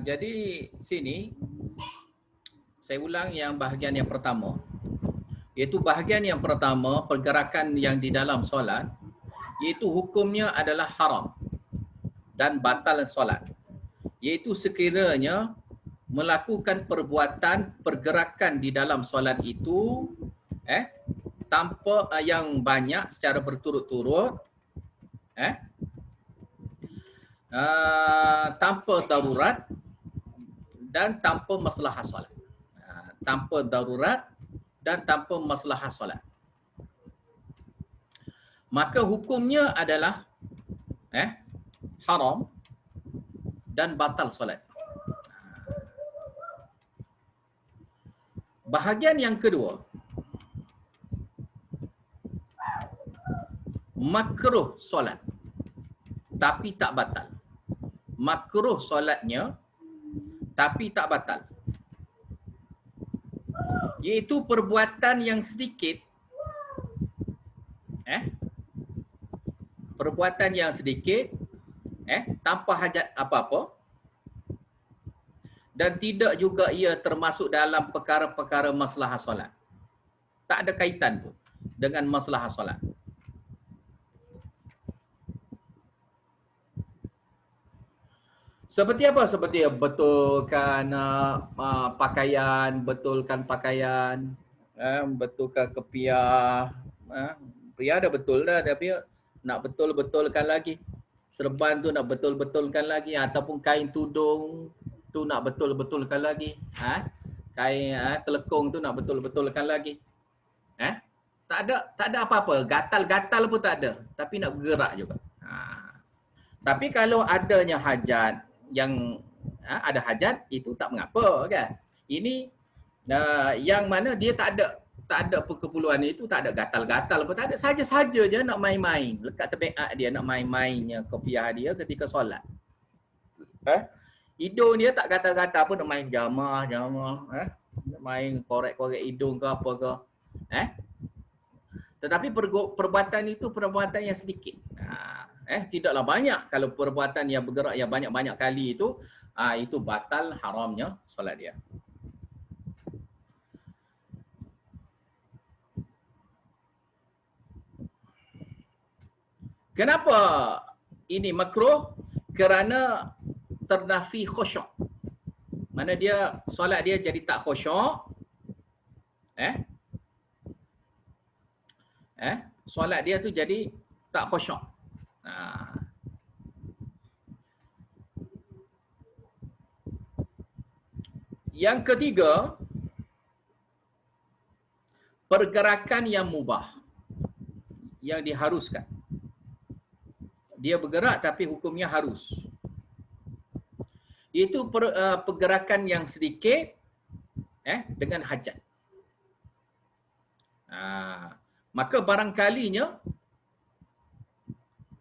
Jadi sini saya ulang yang bahagian yang pertama. Iaitu bahagian yang pertama, pergerakan yang di dalam solat, iaitu hukumnya adalah haram dan batal solat. Iaitu sekiranya melakukan perbuatan pergerakan di dalam solat itu tanpa yang banyak secara berturut-turut, tanpa darurat dan tanpa maslahah solat. Tanpa darurat dan tanpa maslahah solat. Maka hukumnya adalah haram dan batal solat. Bahagian yang kedua, makruh solat tapi tak batal. Makruh solatnya tapi tak batal. Iaitu perbuatan yang sedikit, perbuatan yang sedikit, tanpa hajat apa-apa, dan tidak juga ia termasuk dalam perkara-perkara maslahah solat. Tak ada kaitan pun dengan maslahah solat. Seperti apa? Seperti betulkan pakaian, betulkan pakaian, betulkan kepiah. Piah dah betul dah, tapi nak betul-betulkan lagi. Serban tu nak betul-betulkan lagi, ataupun kain tudung tu nak betul-betulkan lagi. Kain telekung tu nak betul-betulkan lagi. Tak ada apa-apa, gatal-gatal pun tak ada, tapi nak bergerak juga. Tapi kalau adanya hajat, yang ada hajat, itu tak mengapa kan. Ini yang mana dia tak ada perkeperluan itu, tak ada gatal-gatal pun tak ada, saja-saja je nak main-main lekat tepiak dia, nak main-mainnya kopiah dia ketika solat. Hidung dia tak gatal-gatal pun nak main jamah, nak main korek-korek hidung ke apa ke. Tetapi perbuatan itu perbuatan yang sedikit. Tidaklah banyak. Kalau perbuatan yang bergerak yang banyak-banyak kali itu batal haramnya solat dia. Kenapa ini makruh? Kerana ternafi khusyuk. Mana dia solat dia jadi tak khusyuk. Solat dia tu jadi tak khusyuk. Yang ketiga, pergerakan yang mubah, yang diharuskan. Dia bergerak tapi hukumnya harus. Itu pergerakan yang sedikit dengan hajat. Maka barangkalinya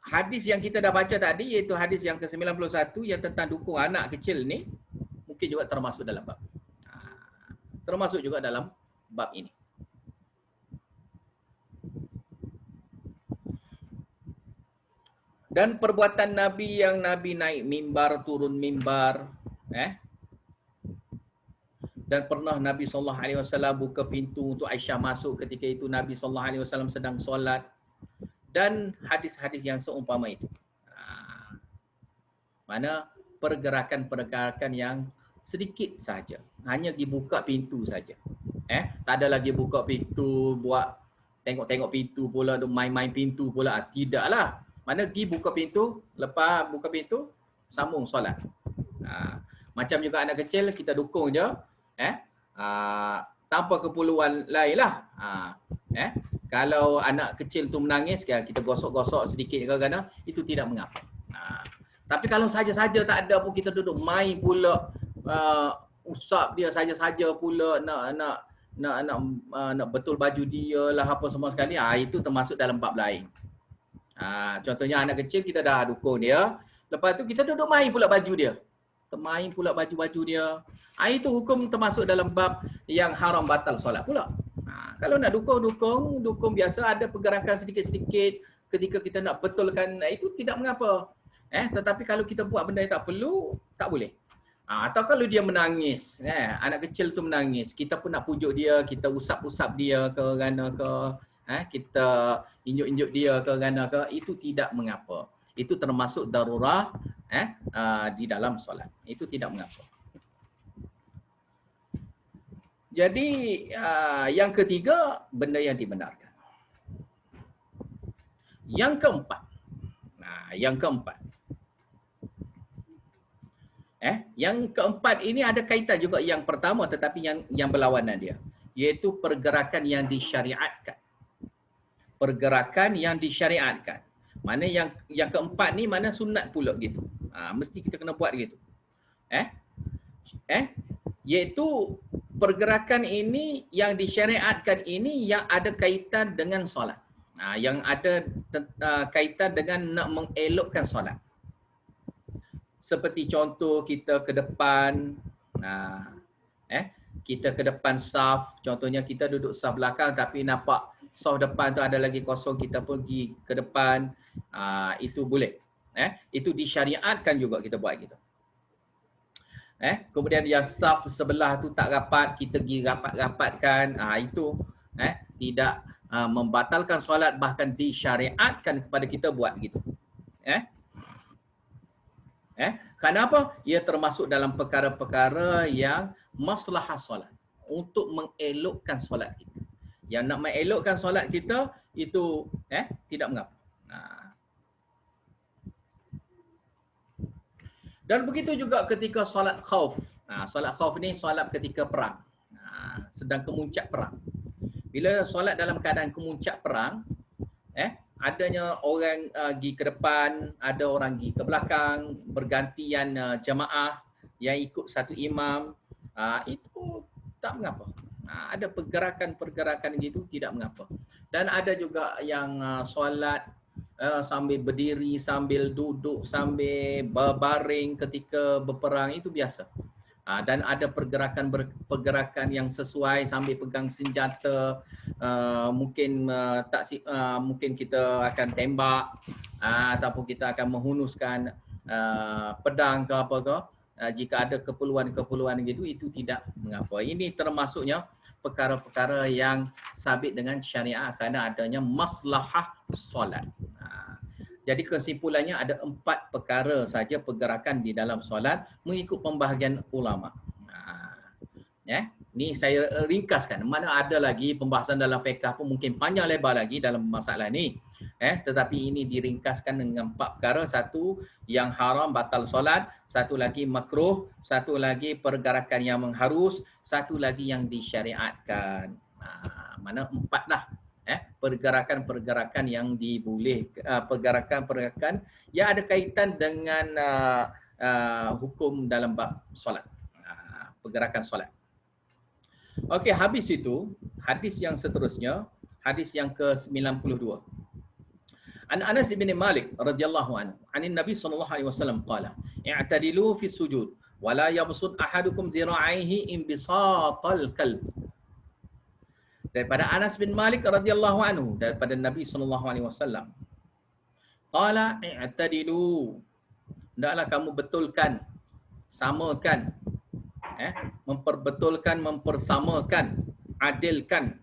hadis yang kita dah baca tadi, iaitu hadis yang ke-91 yang tentang dukung anak kecil ni, mungkin juga termasuk dalam bab. Termasuk juga dalam bab ini. Dan perbuatan Nabi yang Nabi naik mimbar, turun mimbar, dan pernah Nabi SAW buka pintu untuk Aisyah masuk ketika itu Nabi SAW sedang solat, dan hadis-hadis yang seumpama itu. Mana pergerakan-pergerakan yang sedikit saja, hanya dibuka pintu saja. Tak ada lagi buka pintu, buat tengok-tengok pintu pula, main-main pintu pula. Tidaklah. Mana pergi buka pintu, lepas buka pintu, sambung solat. Macam juga anak kecil, kita dukung je. Tanpa keperluan lain lah. Kalau anak kecil tu menangis, kita gosok-gosok sedikit kadang-kadang, itu tidak mengapa. Tapi kalau saja-saja tak ada pun, kita duduk main pula, usap dia saja-saja pula, nak betul baju dia lah apa semua sekali, itu termasuk dalam bab lain. Contohnya anak kecil kita dah dukung dia, lepas tu kita duduk main pula baju dia, main pula baju-baju dia, itu hukum termasuk dalam bab yang haram batal solat pula. Kalau nak dukung biasa, ada pergerakan sedikit-sedikit ketika kita nak betulkan, itu tidak mengapa. Tetapi kalau kita buat benda yang tak perlu, tak boleh. Atau kalau dia menangis, anak kecil tu menangis, kita pun nak pujuk dia, kita usap-usap dia ke gana ke, kita injuk-injuk dia ke gana ke, itu tidak mengapa. Itu termasuk darurah di dalam solat. Itu tidak mengapa. Jadi yang ketiga, benda yang dibenarkan. Yang keempat. Yang keempat ini ada kaitan juga yang pertama tetapi yang berlawanan dia, iaitu pergerakan yang disyariatkan. Pergerakan yang disyariatkan. Mana yang keempat ni mana sunat pula gitu. Mesti kita kena buat gitu. Iaitu pergerakan ini yang disyariatkan ini yang ada kaitan dengan solat. Yang ada kaitan dengan nak mengelokkan solat. Seperti contoh kita ke depan, kita ke depan saf, contohnya kita duduk saf belakang tapi nampak saf depan tu ada lagi kosong, kita pergi ke depan, itu boleh. Itu disyariatkan juga kita buat gitu. Kemudian yang saf sebelah tu tak rapat, kita pergi rapat-rapatkan, itu tidak membatalkan solat, bahkan disyariatkan kepada kita buat gitu. Kenapa? Ia termasuk dalam perkara-perkara yang maslahah solat, untuk mengelokkan solat kita. Yang nak mengelokkan solat kita itu tidak mengapa. Dan begitu juga ketika solat khauf. Solat khauf ni solat ketika perang. Sedang kemuncak perang. Bila solat dalam keadaan kemuncak perang, adanya orang pergi ke depan, ada orang pergi ke belakang, bergantian jemaah yang ikut satu imam, itu tak mengapa. Ada pergerakan-pergerakan gitu tidak mengapa. Dan ada juga yang solat sambil berdiri, sambil duduk, sambil berbaring ketika berperang, itu biasa. Dan ada pergerakan yang sesuai sambil pegang senjata, mungkin kita akan tembak, ataupun kita akan menghunuskan pedang ke apa ke, jika ada keperluan-keperluan gitu, itu tidak mengapa. Ini termasuknya perkara-perkara yang sabit dengan syariat kerana adanya maslahah solat. Jadi kesimpulannya ada 4 perkara saja pergerakan di dalam solat mengikut pembahagian ulama. Ni saya ringkaskan. Mana ada lagi pembahasan dalam fiqh pun mungkin panjang lebar lagi dalam masalah ni. Tetapi ini diringkaskan dengan 4 perkara. Satu yang haram batal solat, satu lagi makruh, satu lagi pergerakan yang mengharus, satu lagi yang disyariatkan. Mana 4 dah. Pergerakan-pergerakan yang diboleh, pergerakan-pergerakan yang ada kaitan dengan hukum dalam bab solat, pergerakan solat. Okey, habis itu hadis yang seterusnya, hadis yang ke-92. An Anas bin Malik radhiyallahu anhu, anin Nabi sallallahu alaihi wasallam qala, i'tadilu fi sujud wa la yabsut ahadukum dhira'aihi inbisatal kalb. Daripada Anas bin Malik radhiyallahu anhu, daripada Nabi sallallahu alaihi wasallam. Qala i'tadilu. Hendaklah kamu betulkan, samakan. Memperbetulkan, mempersamakan, adilkan.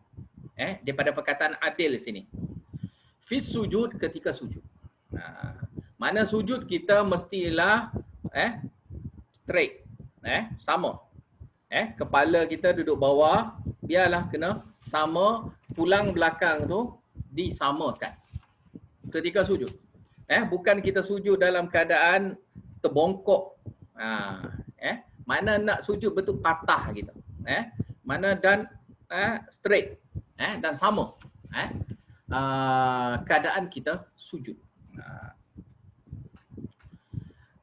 Daripada perkataan adil sini. Fi sujud, ketika sujud. Mana sujud kita mestilah straight, sama. Kepala kita duduk bawah, biarlah kena sama, tulang belakang tu disamakan ketika sujud. Bukan kita sujud dalam keadaan terbongkok. Mana nak sujud betul patah gitu. Mana dan straight, dan sama. Keadaan kita sujud.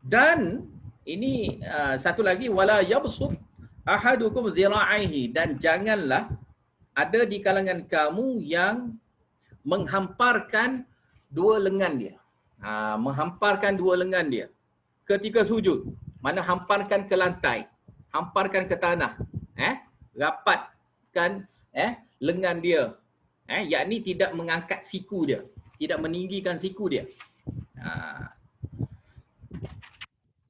Dan ini satu lagi, wala yabsut ahadukum zira'aihi, dan janganlah ada di kalangan kamu yang menghamparkan 2 lengan dia. Menghamparkan 2 lengan dia ketika sujud. Mana hamparkan ke lantai, hamparkan ke tanah, rapatkan lengan dia, yakni tidak mengangkat siku dia, tidak meninggikan siku dia.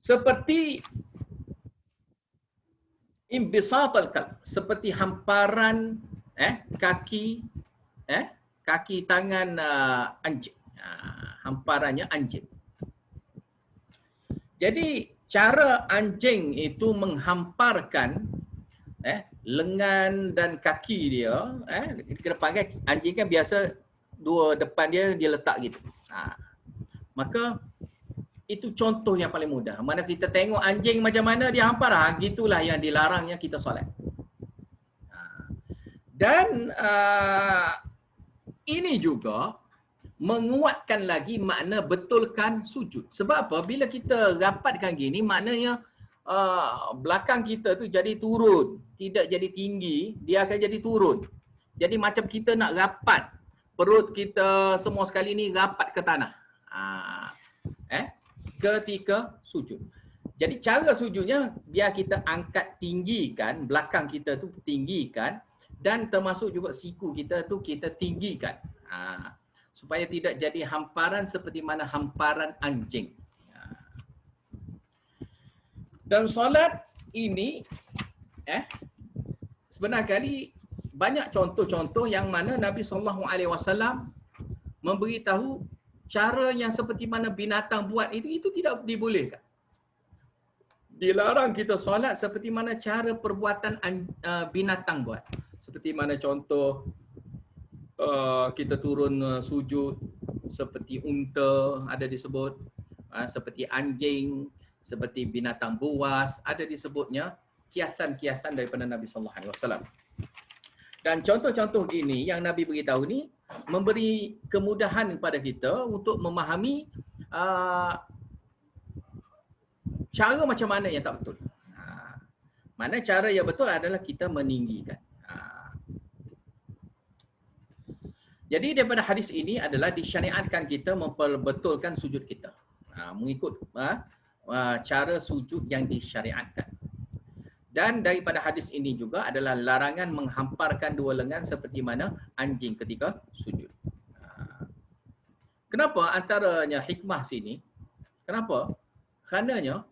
Seperti Imbisatal kalb, seperti hamparan kaki kaki tangan anjing. Hamparannya anjing. Jadi cara anjing itu menghamparkan lengan dan kaki dia, kita panggil anjing kan biasa dua depan dia letak gitu. Maka itu contoh yang paling mudah. Mana kita tengok anjing macam mana dia hampar, gitulah yang dilarangnya kita solat. Dan ini juga menguatkan lagi makna betulkan sujud. Sebab apa? Bila kita rapatkan gini, maknanya belakang kita tu jadi turun, tidak jadi tinggi, dia akan jadi turun. Jadi macam kita nak rapat, perut kita semua sekali ni rapat ke tanah. Ketika sujud. Jadi cara sujudnya biar kita angkat tinggikan, belakang kita tu tinggikan, dan termasuk juga siku kita tu kita tinggikan. Supaya tidak jadi hamparan seperti mana hamparan anjing. Dan solat ini sebenarnya kali banyak contoh-contoh yang mana Nabi SAW memberitahu cara yang seperti mana binatang buat itu tidak dibolehkan. Dilarang kita solat seperti mana cara perbuatan binatang buat. Seperti mana contoh kita turun sujud seperti unta ada disebut, seperti anjing, seperti binatang buas ada disebutnya, kiasan-kiasan daripada Nabi SAW. Dan contoh-contoh gini yang Nabi beritahu ni memberi kemudahan kepada kita untuk memahami cara macam mana yang tak betul. Mana cara yang betul adalah kita meninggikan. Jadi daripada hadis ini adalah disyariatkan kita memperbetulkan sujud kita. Mengikut cara sujud yang disyariatkan. Dan daripada hadis ini juga adalah larangan menghamparkan dua lengan seperti mana anjing ketika sujud. Kenapa antaranya hikmah sini? Kenapa? Karenanya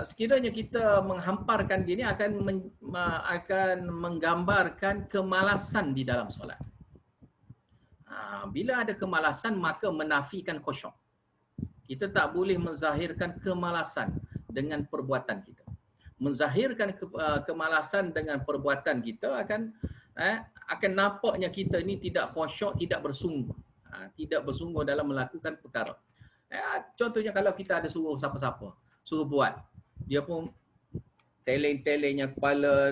sekiranya kita menghamparkan gini akan menggambarkan kemalasan di dalam solat. Bila ada kemalasan maka menafikan khusyuk. Kita tak boleh menzahirkan kemalasan dengan perbuatan kita. Menzahirkan kemalasan dengan perbuatan kita akan nampaknya kita ini tidak khusyuk, tidak bersungguh. Tidak bersungguh dalam melakukan perkara. Contohnya kalau kita ada suruh siapa-siapa, suruh buat, dia pun teleng-telengnya kepala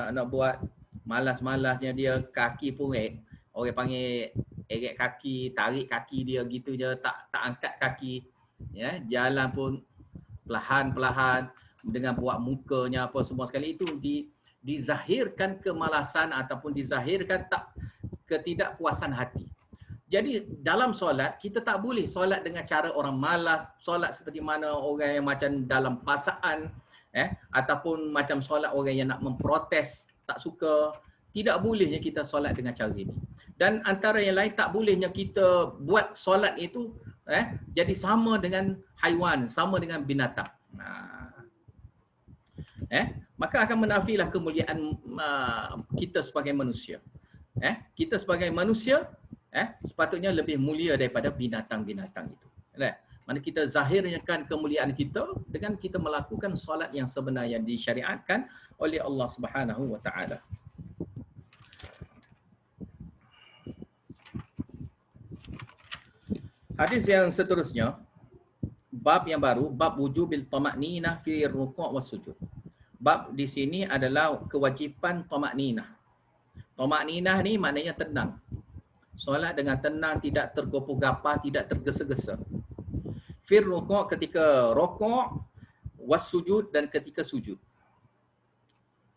nak buat, malas-malasnya dia, kaki pun orang panggil eret kaki, tarik kaki dia gitu je, tak angkat kaki, jalan pun perlahan-perlahan dengan buat mukanya apa semua sekali, itu dizahirkan kemalasan ataupun dizahirkan ketidakpuasan hati. Jadi dalam solat kita tak boleh solat dengan cara orang malas, solat seperti mana orang yang macam dalam pasaan, ataupun macam solat orang yang nak memprotes, tak suka. Tidak bolehnya kita solat dengan cara ini. Dan antara yang lain, tak bolehnya kita buat solat itu jadi sama dengan haiwan, sama dengan binatang. Maka akan menafilah kemuliaan kita sebagai manusia. Kita sebagai manusia sepatutnya lebih mulia daripada binatang-binatang itu. Mana kita zahirkan kemuliaan kita dengan kita melakukan solat yang sebenar yang disyariatkan oleh Allah Subhanahu wa taala. Hadis yang seterusnya, bab yang baru, bab wujubil tama'ninah fi ruku' was sujud. Bab di sini adalah kewajipan tama'ninah. Tama'ninah ni maknanya tenang. Solat dengan tenang, tidak tergopoh-gapah, tidak tergesa-gesa. Fi ruku' ketika rukuk, was sujud dan ketika sujud.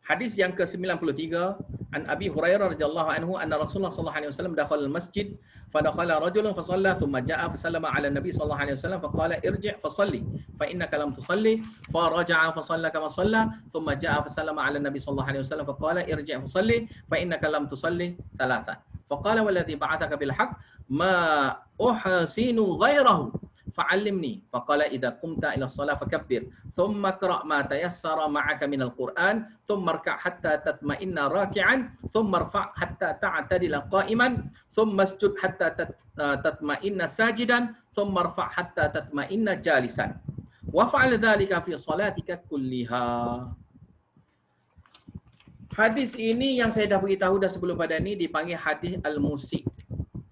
Hadis yang ke-93, an Abi Hurairah radhiyallahu anhu anna Rasulullah sallallahu alaihi wasallam dakhala al-masjid fa dakhala rajulun fa shalla thumma jaa fa sallama ala nabi sallallahu alaihi wasallam fa qala irji' fa salli fa innaka lam tusalli fa raja'a fa shalla kama shalla thumma jaa fa sallama ala nabi sallallahu alaihi wasallam fa qala irji' fa salli fa innaka lam tusalli thalathan fa qala walladhi ba'athaka bil haqq ma uhsinu ghayrahu fa'allimni. Faqala idza qumta ila shalah fakabbir, thumma qra' ma tayassara ma'aka minal Qur'an, thumma rka' hatta tatma'inna raki'an, thumma rfa' hatta ta'tadila qa'iman, thumma isjud hatta tatma'inna sajidan, thumma rfa' hatta tatma'inna jalisan. Wa fa'al dhalika fi salatika kulliha. Hadis ini yang saya dah beritahu dah sebelum pada ni dipanggil hadis al-musi'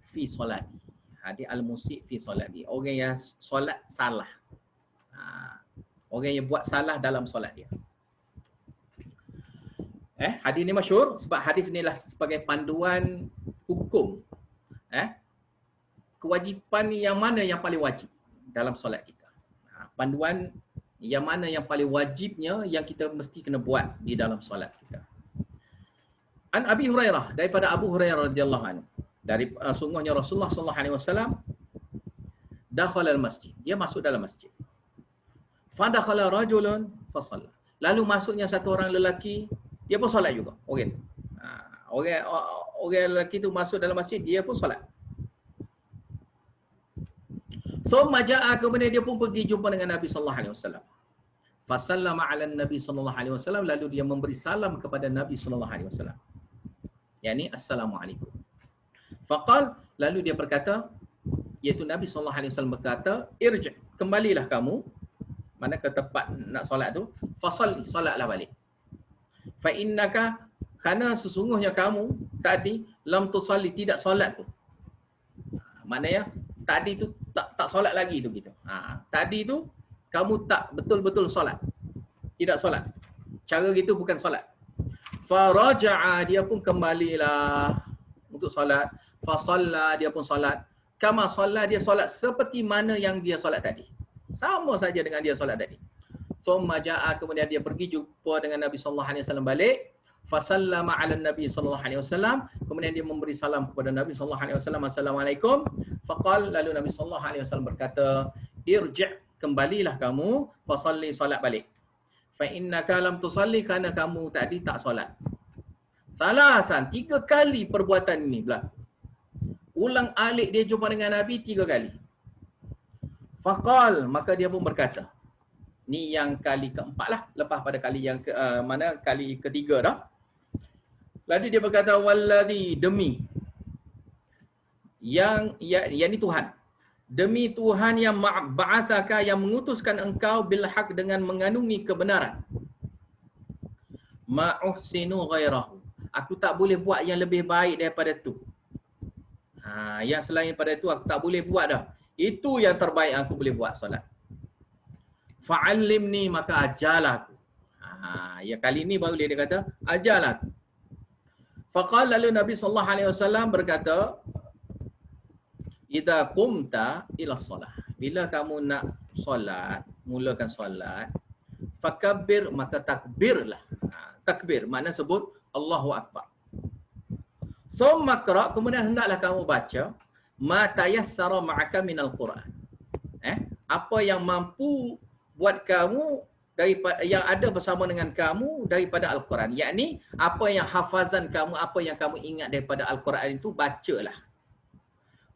fi solati. Hadis al-musi' fi solati. Orang yang solat salah. Orang yang buat salah dalam solat dia. Hadis ni masyhur sebab hadis inilah sebagai panduan hukum. Kewajipan yang mana yang paling wajib dalam solat kita. Panduan yang mana yang paling wajibnya yang kita mesti kena buat di dalam solat kita. An Abi Hurairah, daripada Abu Hurairah radhiyallahu anhu, dari sungguhnya Rasulullah sallallahu alaihi wasallam dakhala al-masjid, dia masuk dalam masjid. Fa dakhala rajulun fa shalla. Lalu masuknya satu orang lelaki, dia pun solat juga. Orang lelaki tu masuk dalam masjid, dia pun solat. Thumma jaa, kemudian dia pun pergi jumpa dengan Nabi sallallahu alaihi wasallam. Fa sallama 'ala Nabi sallallahu alaihi wasallam, lalu dia memberi salam kepada Nabi sallallahu alaihi wasallam. Yani assalamualaikum. Faqal, lalu dia berkata, iaitu Nabi sallallahu alaihi wasallam berkata, irji', kembalilah kamu mana ke tempat nak solat tu, fasalli, solatlah balik. Fa innaka, kerana sesungguhnya kamu tadi lam tusalli, tidak solat tu. Maknanya tadi tu tak solat lagi tu gitu. Tadi tu kamu tak betul-betul solat. Tidak solat. Cara gitu bukan solat. Faraja'a, dia pun kembalilah untuk solat. Fasalla, dia pun solat. Kama solat, dia solat seperti mana yang dia solat tadi. Sama saja dengan dia solat tadi. Thumma ja'a, kemudian dia pergi jumpa dengan Nabi sallallahu alaihi wasallam balik. Fasallama 'ala Nabi sallallahu alaihi wasallam, kemudian dia memberi salam kepada Nabi sallallahu alaihi wasallam, assalamualaikum. Faqal, lalu Nabi sallallahu alaihi wasallam berkata, irji', kembalilah kamu, fasalli, solat balik. Fa innaka lam tusalli, kerana kamu tadi tak solat. Salasan, 3 kali perbuatan ini berlaku. Ulang alik dia jumpa dengan Nabi 3 kali. Faqal, maka dia pun berkata, ni yang kali keempat lah, lepas pada kali yang kali ketiga dah. Lalu dia berkata, wallazi, demi yang ni Tuhan, demi Tuhan yang ba'atsaka, yang mengutuskan engkau bil haq, dengan mengandungi kebenaran. Ma uhsinu ghairahu, aku tak boleh buat yang lebih baik daripada tu. Yang selain pada itu aku tak boleh buat dah. Itu yang terbaik aku boleh buat, solat. Fa'allimni, maka ajarlah aku. Ya kali ni baru dia kata, ajarlah aku. Faqal, lalu Nabi sallallahu alaihi wasallam berkata, idza qumta ila shalah, bila kamu nak solat, mulakan solat, fakabbir, maka takbirlah. Takbir makna sebut Allahu akbar. Thumma qra', kemudian hendaklah kamu baca ma tayassara ma'aka minal Qur'an. Apa yang mampu buat kamu daripada yang ada bersama dengan kamu daripada Al-Quran. Yakni apa yang hafazan kamu, apa yang kamu ingat daripada Al-Quran itu, bacalah.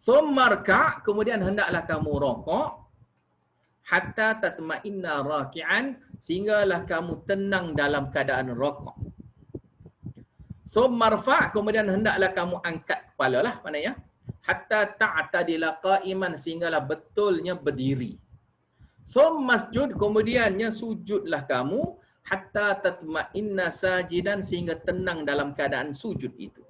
Thumma rka', kemudian hendaklah kamu rokok, hatta tatma'inna raki'an, sehinggalah kamu tenang dalam keadaan rokok. Thumma rfa', kemudian hendaklah kamu angkat kepala lah, maknanya hatta ta'tadila qa'iman, sehinggalah betulnya berdiri. Thumma masjud, kemudiannya sujudlah kamu, hatta tatma'inna sajidan, sehingga tenang dalam keadaan sujud itu.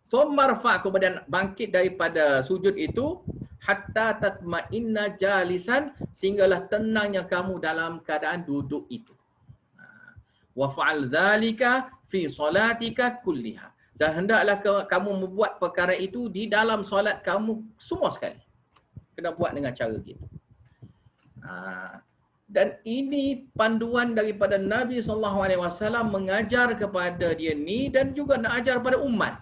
Thumma rfa', kemudian bangkit daripada sujud itu, hatta tatma'inna jalisan, sehinggalah tenangnya kamu dalam keadaan duduk itu. Wa fa'al dzalika fi salatika kulliha, dan hendaklah kamu membuat perkara itu di dalam solat kamu semua sekali. Kena buat dengan cara gitu. Dan ini panduan daripada Nabi SAW mengajar kepada dia ni, dan juga nak ajar pada umat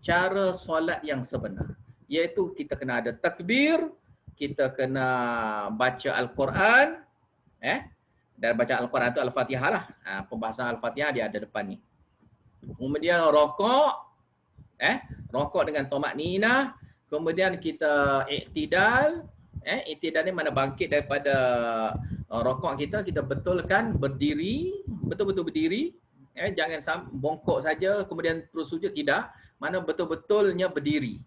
cara solat yang sebenar. Iaitu kita kena ada takbir, kita kena baca Al-Quran, dan baca Al-Quran itu Al-Fatihah lah. Pembahasan Al-Fatihah dia ada depan ni. Kemudian rokok, rokok dengan tomak ninah. Kemudian kita iktidal, I'tidal ni mana bangkit daripada rokok kita, kita betulkan berdiri, betul-betul berdiri. Jangan bongkok saja kemudian terus sujud, tidak. Mana betul-betulnya berdiri.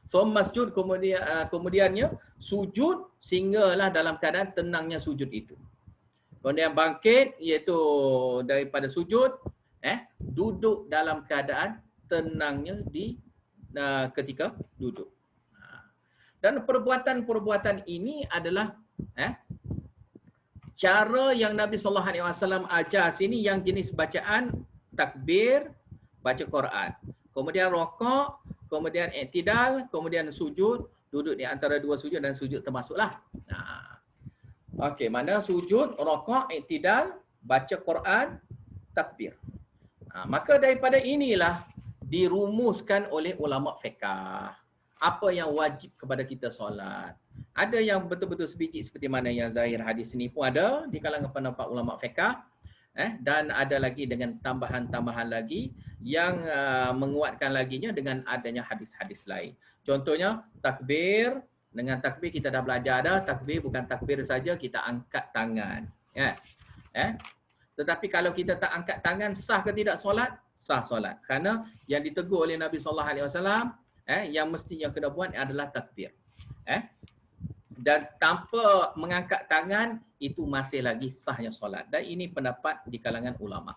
So masjud kemudiannya sujud sehinggalah dalam keadaan tenangnya sujud itu. Kemudian bangkit iaitu daripada sujud, duduk dalam keadaan tenangnya ketika duduk. Dan perbuatan-perbuatan ini adalah cara yang Nabi sallallahu alaihi wasallam ajar sini, yang jenis bacaan takbir, baca Quran. Kemudian rokok, kemudian i'tidal, kemudian sujud, duduk di antara dua sujud, dan sujud termasuklah. Okey, mana sujud, rokok, i'tidal, baca Quran, takbir. Maka daripada inilah dirumuskan oleh ulama fiqh apa yang wajib kepada kita solat. Ada yang betul-betul sebiji seperti mana yang zahir hadis ini pun ada di kalangan pendapat ulama fiqh, dan ada lagi dengan tambahan-tambahan lagi yang menguatkan laginya dengan adanya hadis-hadis lain. Contohnya takbir, dengan takbir kita dah belajar dah, takbir bukan takbir saja kita angkat tangan. Tetapi kalau kita tak angkat tangan, sah ke tidak solat? Sah solat. Kerana yang ditegur oleh Nabi sallallahu alaihi wasallam, yang mesti yang kena buat adalah takbir. Dan tanpa mengangkat tangan itu masih lagi sahnya solat. Dan ini pendapat di kalangan ulama.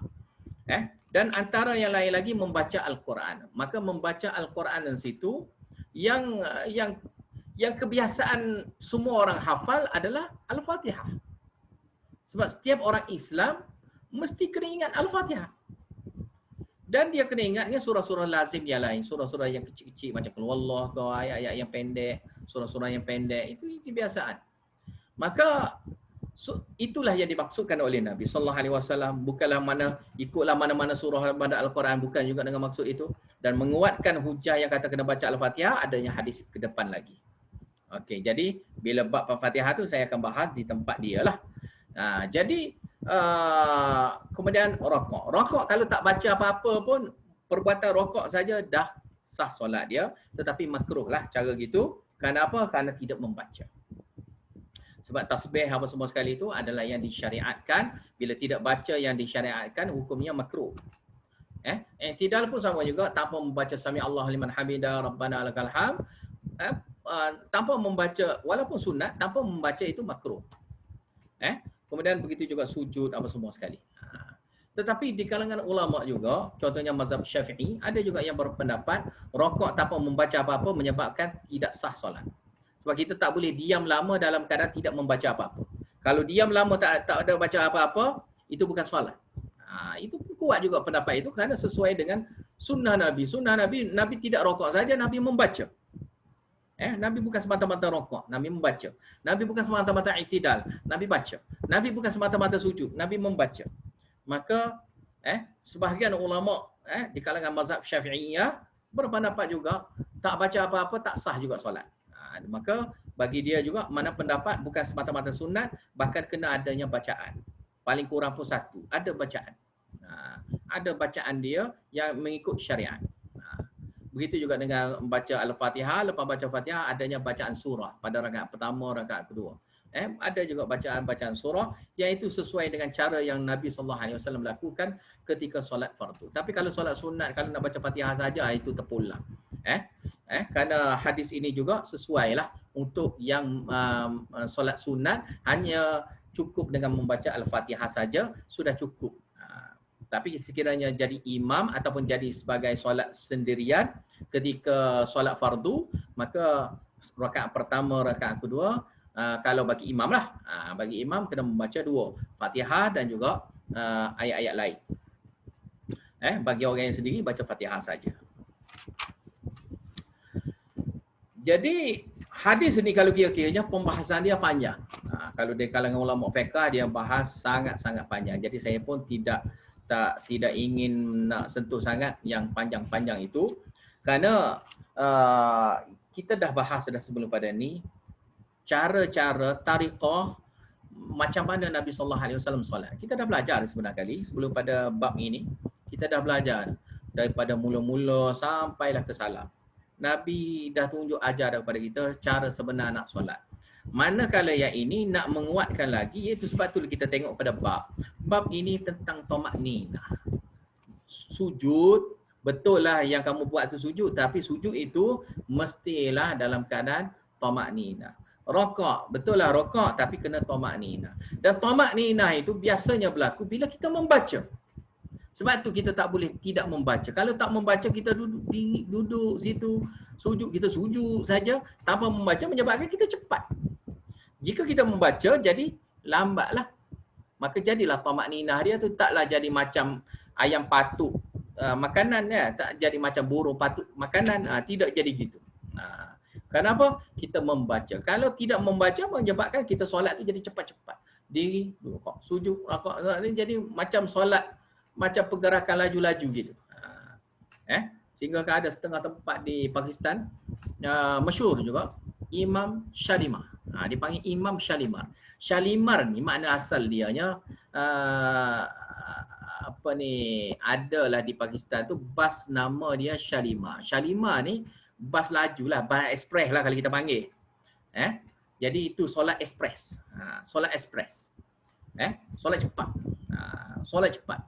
Dan antara yang lain lagi membaca Al-Quran. Maka membaca Al-Quran di situ yang kebiasaan semua orang hafal adalah Al-Fatihah. Sebab setiap orang Islam mesti kena ingat Al-Fatihah. Dan dia kena ingatnya surah-surah lazim yang lain, surah-surah yang kecil-kecil macam Qul Huwallah atau ayat-ayat yang pendek, surah-surah yang pendek, itu kebiasaan. Maka itulah yang dimaksudkan oleh Nabi sallallahu alaihi wasallam, bukanlah ikutlah mana-mana surah pada Al-Quran, bukan juga dengan maksud itu. Dan menguatkan hujah yang kata kena baca Al-Fatihah, adanya hadis ke depan lagi. Okey, jadi bila bab Al-Fatihah tu saya akan bahas di tempat dia lah. Jadi kemudian rokok. Rokok kalau tak baca apa-apa pun, perbuatan rokok saja dah sah solat dia, tetapi makruh lah cara gitu. Kenapa? Kerana tidak membaca. Sebab tasbih apa semua sekali itu adalah yang disyariatkan. Bila tidak baca yang disyariatkan, hukumnya makruh. I'tidal pun sama juga, tanpa membaca sami Allahu liman hamidah, rabbana lakal hamd, tanpa membaca, walaupun sunat, tanpa membaca itu makruh. Kemudian begitu juga sujud apa semua sekali. Tetapi di kalangan ulama juga, contohnya mazhab Syafi'i, ada juga yang berpendapat rokok tanpa membaca apa-apa menyebabkan tidak sah solat. Sebab kita tak boleh diam lama dalam keadaan tidak membaca apa-apa. Kalau diam lama tak ada baca apa-apa, itu bukan solat. Itu kuat juga pendapat itu kerana sesuai dengan sunnah Nabi. Sunnah Nabi, Nabi tidak rokok saja, Nabi membaca. Nabi bukan semata-mata rokok, Nabi membaca. Nabi bukan semata-mata i'tidal, Nabi baca. Nabi bukan semata-mata sujud, Nabi membaca. Maka sebahagian ulama di kalangan mazhab Syafi'iyah berpendapat juga tak baca apa-apa tak sah juga solat. Maka bagi dia juga mana pendapat bukan semata-mata sunat, bahkan kena adanya bacaan. Paling kurang pun satu, ada bacaan. Ada bacaan dia yang mengikut syariat. Begitu juga dengan membaca Al-Fatihah, lepas baca Fatihah adanya bacaan surah pada rakaat pertama, rakaat kedua. Ada juga bacaan-bacaan surah yang itu sesuai dengan cara yang Nabi sallallahu alaihi wasallam lakukan ketika solat fardu. Tapi kalau solat sunat, kalau nak baca Fatihah saja itu terpulang. Kerana hadis ini juga sesuailah untuk yang solat sunat, hanya cukup dengan membaca Al-Fatihah saja sudah cukup. Tapi sekiranya jadi imam ataupun jadi sebagai solat sendirian ketika solat fardu, maka rakaat pertama, rakaat kedua, kalau bagi imam lah, bagi imam kena membaca dua, Fatihah dan juga ayat-ayat lain. Bagi orang yang sendiri baca Fatihah saja. Jadi hadis ni kalau kira-kiranya pembahasan dia panjang. Kalau di kalangan ulama fiqh dia bahas sangat-sangat panjang. Jadi saya pun tidak ingin nak sentuh sangat yang panjang-panjang itu, kerana kita dah bahas dah sebelum pada ni cara-cara tariqah macam mana Nabi sallallahu alaihi wasallam solat. Kita dah belajar sebenarnya kali sebelum pada bab ini. Kita dah belajar daripada mula-mula sampailah ke salam. Nabi dah tunjuk ajar kepada kita cara sebenar nak solat. Manakala yang ini nak menguatkan lagi, iaitu sebab tu kita tengok pada bab. Bab ini tentang tamakninah. Sujud, betul lah yang kamu buat tu sujud, tapi sujud itu mestilah dalam keadaan tamakninah. Rokok, betul lah rokok, tapi kena tamakninah. Dan tamakninah itu biasanya berlaku bila kita membaca. Sebab tu kita tak boleh tidak membaca. Kalau tak membaca, kita duduk situ, sujud, kita sujud saja tanpa membaca, menyebabkan kita cepat. Jika kita membaca, jadi lambatlah. Maka jadilah tamakninah dia tu taklah jadi macam ayam patuk makanan ya, tak jadi macam burung patuk makanan, tidak jadi gitu. Kenapa? Kita membaca. Kalau tidak membaca, menyebabkan kita solat tu jadi cepat-cepat. Diri, rukuk, sujud, rukuk, jadi macam solat macam pergerakan laju-laju gitu. Sehingga ada setengah tempat di Pakistan masyhur juga Imam Shalimar. Dipanggil Imam Shalimar. Shalimar ni makna asal dianya adalah di Pakistan tu bas nama dia Shalimar. Shalimar ni bas laju lah, bas ekspres lah kalau kita panggil. Jadi itu solat ekspres. Solat ekspres. Solat cepat. Solat cepat.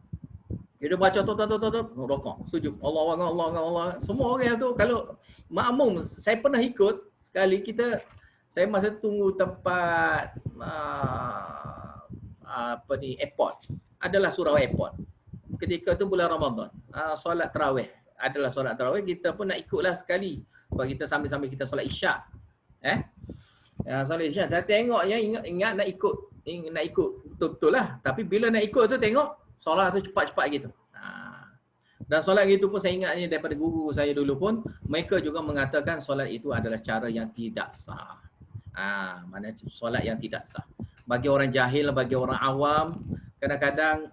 Dia baca rokok, sujud, Allah. Semua orang tu kalau makmum, saya pernah ikut sekali saya masa tunggu tempat airport. Adalah surau airport. Ketika tu bulan Ramadan. Solat tarawih. Adalah solat tarawih, kita pun nak ikutlah sekali. Sebab kita sambil-sambil kita solat isyak. Solat isyak. Saya tengoknya ingat nak ikut betul-betul lah. Tapi bila nak ikut tu tengok solat tu cepat-cepat gitu. Dan solat gitu pun saya ingatnya daripada guru saya dulu pun, mereka juga mengatakan solat itu adalah cara yang tidak sah. Mana solat yang tidak sah. Bagi orang jahil, bagi orang awam, kadang-kadang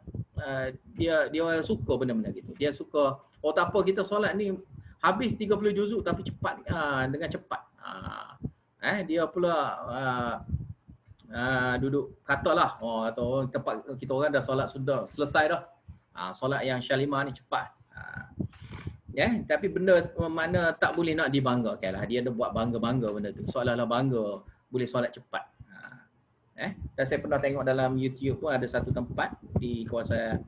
dia suka benda-benda gitu. Dia suka, tak apa kita solat ni habis 30 juzuk tapi cepat, dengan cepat. Dia pula duduk katalah atau tempat kita orang dah solat sudah selesai dah. Solat yang Shalimar ni cepat. Tapi benda mana tak boleh nak dibanggakan lah. Dia ada buat bangga-bangga benda tu. Seolah-olah bangga boleh solat cepat. Dan saya pernah tengok dalam YouTube pun ada satu tempat di kawasan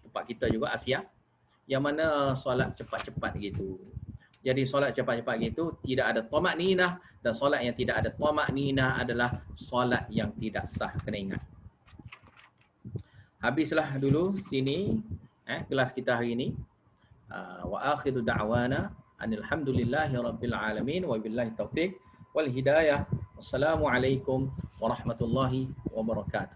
tempat kita juga Asia yang mana solat cepat-cepat gitu. Jadi solat cepat-cepat gitu tidak ada tamakninah, dan solat yang tidak ada tamakninah adalah solat yang tidak sah, kena ingat. Habislah dulu sini kelas kita hari ini. Wa akhiru da'wana anil hamdulillahi rabbil alamin wa billahi taufiq wal hidayah. Wassalamualaikum warahmatullahi wabarakatuh.